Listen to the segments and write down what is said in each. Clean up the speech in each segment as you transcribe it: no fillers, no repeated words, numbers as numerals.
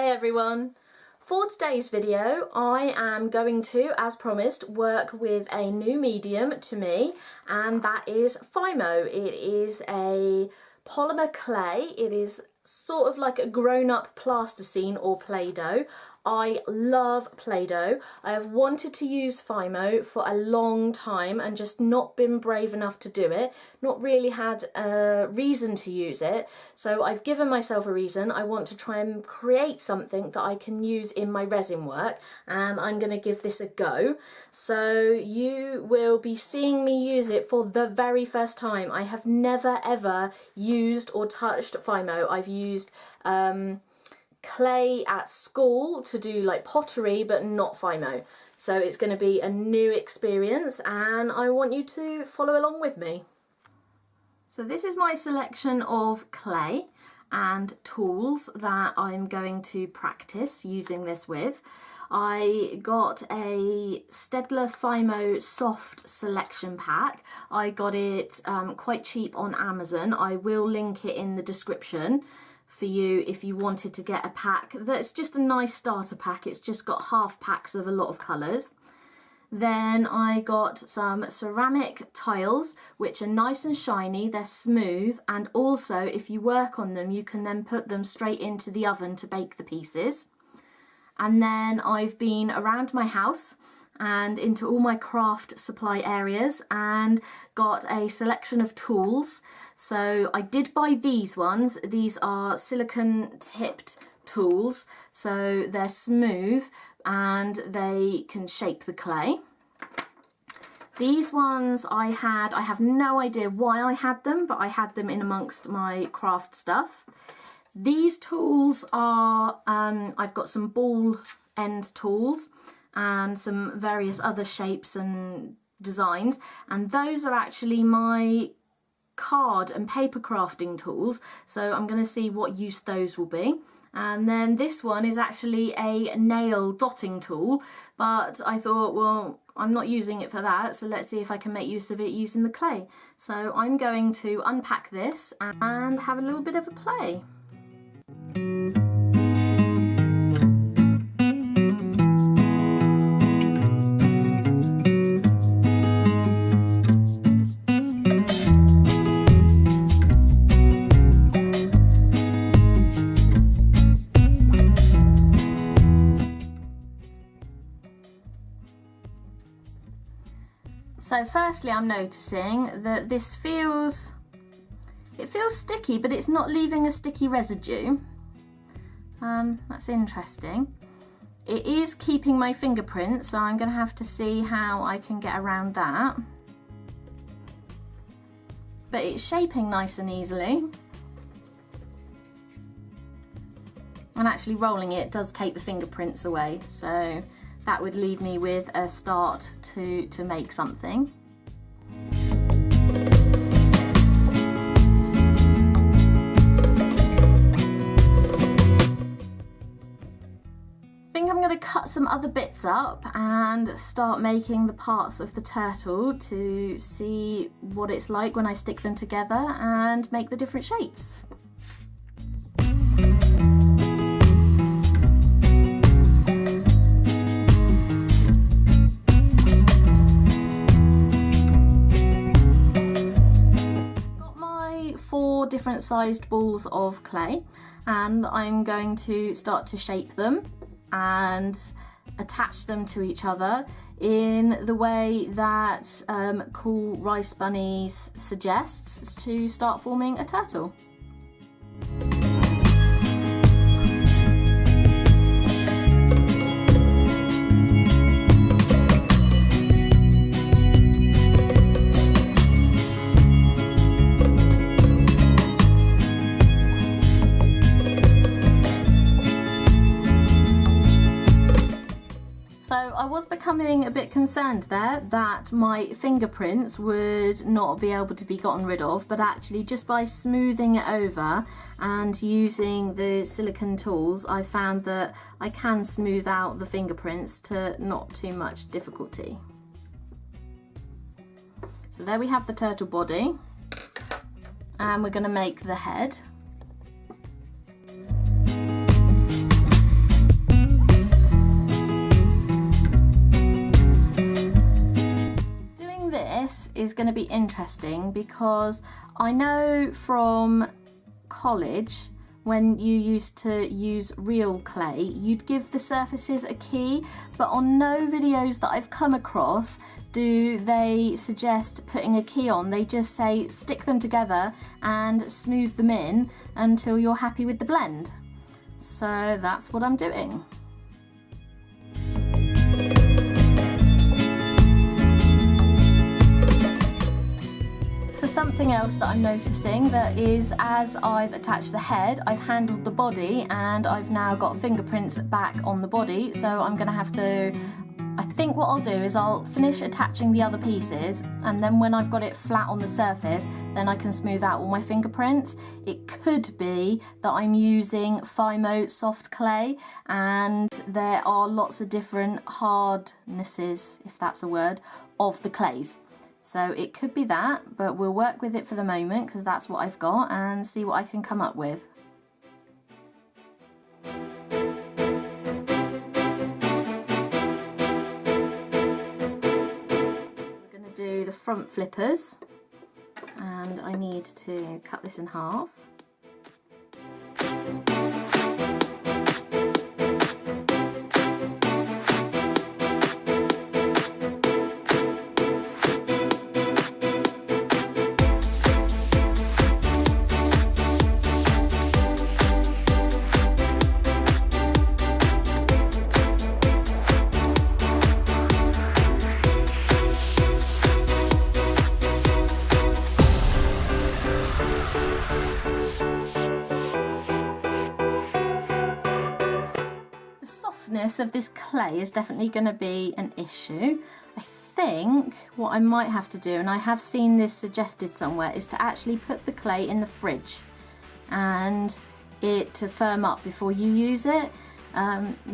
Hey everyone! For today's video I am going to, as promised, work with a new medium to me, and that is Fimo. It is a polymer clay. It is sort of like a grown-up plasticine or Play-Doh. I love Play-Doh. I have wanted to use Fimo for a long time and just not been brave enough to do it, not really had a reason to use it, so I've given myself a reason. I want to try and create something that I can use in my resin work, and I'm going to give this a go. So you will be seeing me use it for the very first time. I have never ever used or touched Fimo. I've used clay at school to do like pottery, but not Fimo. So it's going to be a new experience and I want you to follow along with me. So this is my selection of clay and tools that I'm going to practice using this with. I got a Stedler Fimo soft selection pack. I got it quite cheap on Amazon. I will link it in the description for you if you wanted to get a pack that's just a nice starter pack. It's just got half packs of a lot of colours. Then I got some ceramic tiles, which are nice and shiny, they're smooth, and also if you work on them you can then put them straight into the oven to bake the pieces. And then I've been around my house and into all my craft supply areas and got a selection of tools. So I did buy these ones. These are silicone tipped tools, so they're smooth and they can shape the clay. These ones I have no idea why I had them, but I had them in amongst my craft stuff. These tools are, I've got some ball end tools and some various other shapes and designs, and those are actually my card and paper crafting tools, so I'm going to see what use those will be. And then this one is actually a nail dotting tool, but I thought, well, I'm not using it for that, so let's see if I can make use of it using the clay. So I'm going to unpack this and have a little bit of a play. So firstly, I'm noticing that this feels sticky, but it's not leaving a sticky residue. That's interesting. It is keeping my fingerprints, so I'm going to have to see how I can get around that. But it's shaping nice and easily. And actually rolling it does take the fingerprints away, so that would leave me with a start to make something. I think I'm going to cut some other bits up and start making the parts of the turtle to see what it's like when I stick them together and make the different shapes. Different sized balls of clay, and I'm going to start to shape them and attach them to each other in the way that Cool Rice Bunnies suggests to start forming a turtle. I was becoming a bit concerned there that my fingerprints would not be able to be gotten rid of, but actually just by smoothing it over and using the silicone tools, I found that I can smooth out the fingerprints to not too much difficulty. So there we have the turtle body, and we're going to make the head. this is going to be interesting because I know from college when you used to use real clay, you'd give the surfaces a key, but on no videos that I've come across do they suggest putting a key on. They just say stick them together and smooth them in until you're happy with the blend. So that's what I'm doing. So something else that I'm noticing that is, as I've attached the head, I've handled the body and I've now got fingerprints back on the body, so I'm going to have to, I think what I'll do is I'll finish attaching the other pieces, and then when I've got it flat on the surface, then I can smooth out all my fingerprints. It could be that I'm using Fimo soft clay, and there are lots of different hardnesses, if that's a word, of the clays. So it could be that, but we'll work with it for the moment because that's what I've got and see what I can come up with. Do the front flippers, and I need to cut this in half. Of this clay is definitely going to be an issue. I think what I might have to do, and I have seen this suggested somewhere, is to actually put the clay in the fridge and it to firm up before you use it.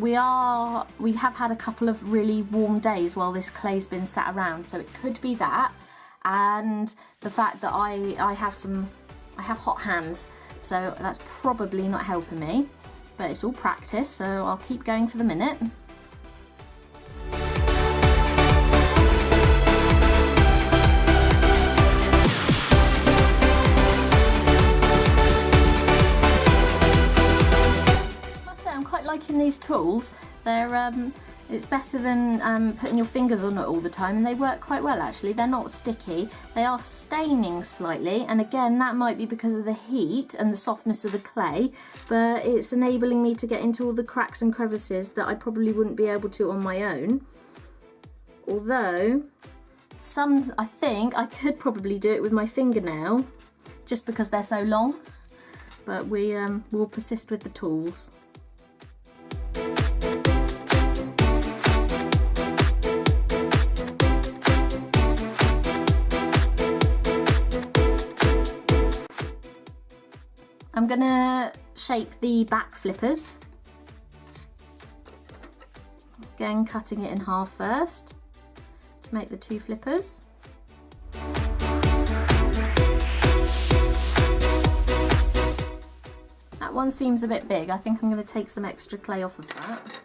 We have had a couple of really warm days while this clay's been sat around, so it could be that, and the fact that I have hot hands, so that's probably not helping me. But it's all practice, so I'll keep going for the minute. I must say I'm quite liking these tools. They're it's better than putting your fingers on it all the time, and they work quite well actually. They're not sticky. They are staining slightly, and again that might be because of the heat and the softness of the clay, but it's enabling me to get into all the cracks and crevices that I probably wouldn't be able to on my own. Although some, I think I could probably do it with my fingernail just because they're so long, but we will persist with the tools. I'm going to shape the back flippers. Again, cutting it in half first to make the two flippers. That one seems a bit big. I think I'm going to take some extra clay off of that.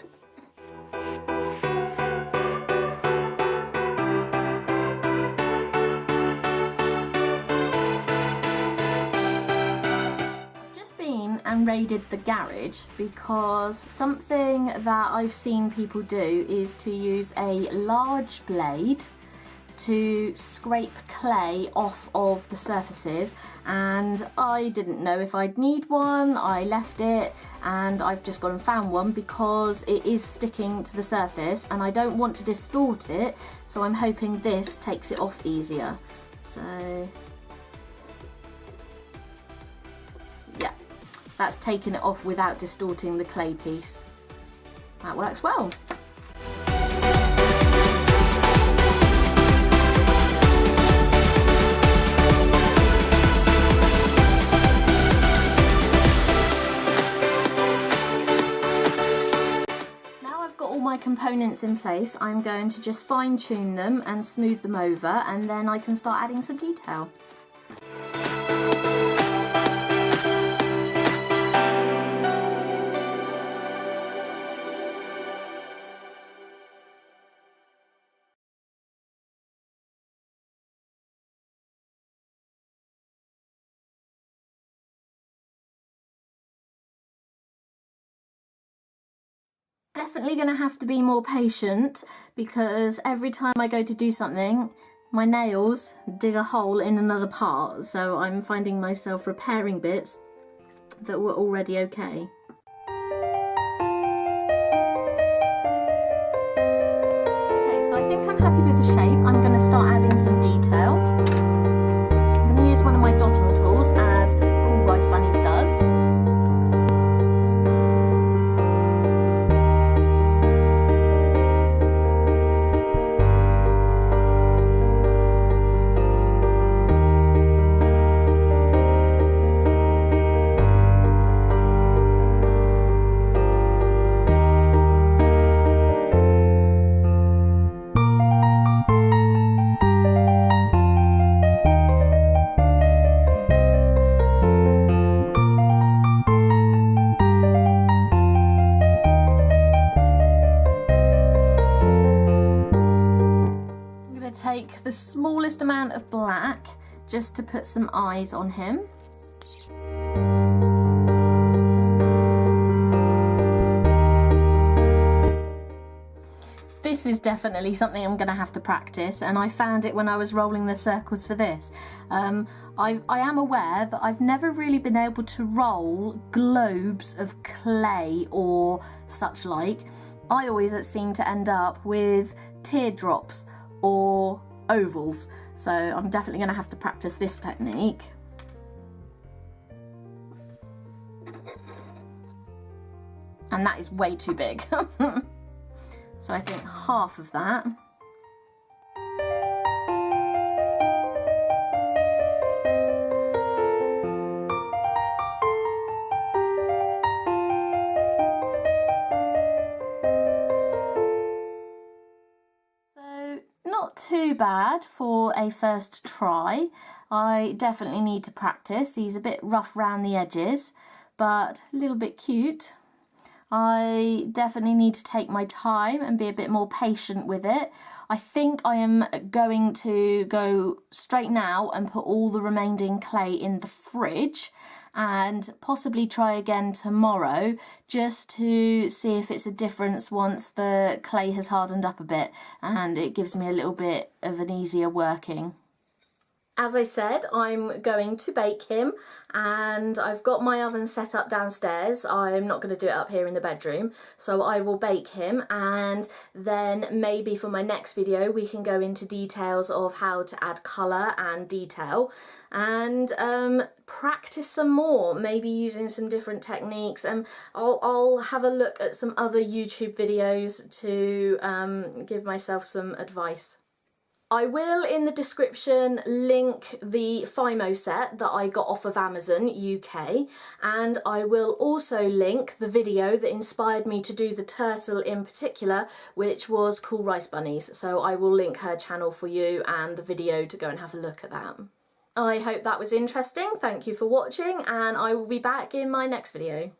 And raided the garage because something that I've seen people do is to use a large blade to scrape clay off of the surfaces, and I didn't know if I'd need one. I left it and I've just gone and found one because it is sticking to the surface and I don't want to distort it, so I'm hoping this takes it off easier. So yeah, that's taken it off without distorting the clay piece. That works well. My components in place, I'm going to just fine tune them and smooth them over, and then I can start adding some detail. Definitely going to have to be more patient because every time I go to do something, my nails dig a hole in another part, so I'm finding myself repairing bits that were already okay. Okay, so I think I'm happy with the shape. I'm going to start adding some detail. I'm going to use one of my dotting tools, as Cool Rice Bunnies does. Take the smallest amount of black just to put some eyes on him. This is definitely something I'm going to have to practice, and I found it when I was rolling the circles for this. I am aware that I've never really been able to roll globes of clay or such like. I always seem to end up with teardrops or ovals, so I'm definitely going to have to practice this technique. And that is way too big. So I think half of that. Not too bad for a first try. I definitely need to practice. He's a bit rough around the edges, but a little bit cute. I definitely need to take my time and be a bit more patient with it. I think I am going to go straight now and put all the remaining clay in the fridge and possibly try again tomorrow just to see if it's a difference once the clay has hardened up a bit and it gives me a little bit of an easier working. As I said, I'm going to bake him, and I've got my oven set up downstairs. I'm not going to do it up here in the bedroom, so I will bake him, and then maybe for my next video we can go into details of how to add colour and detail and practice some more, maybe using some different techniques, and I'll have a look at some other YouTube videos to give myself some advice. I will, in the description, link the Fimo set that I got off of Amazon UK, and I will also link the video that inspired me to do the turtle in particular, which was Cool Rice Bunnies. So I will link her channel for you and the video to go and have a look at that. I hope that was interesting. Thank you for watching, and I will be back in my next video.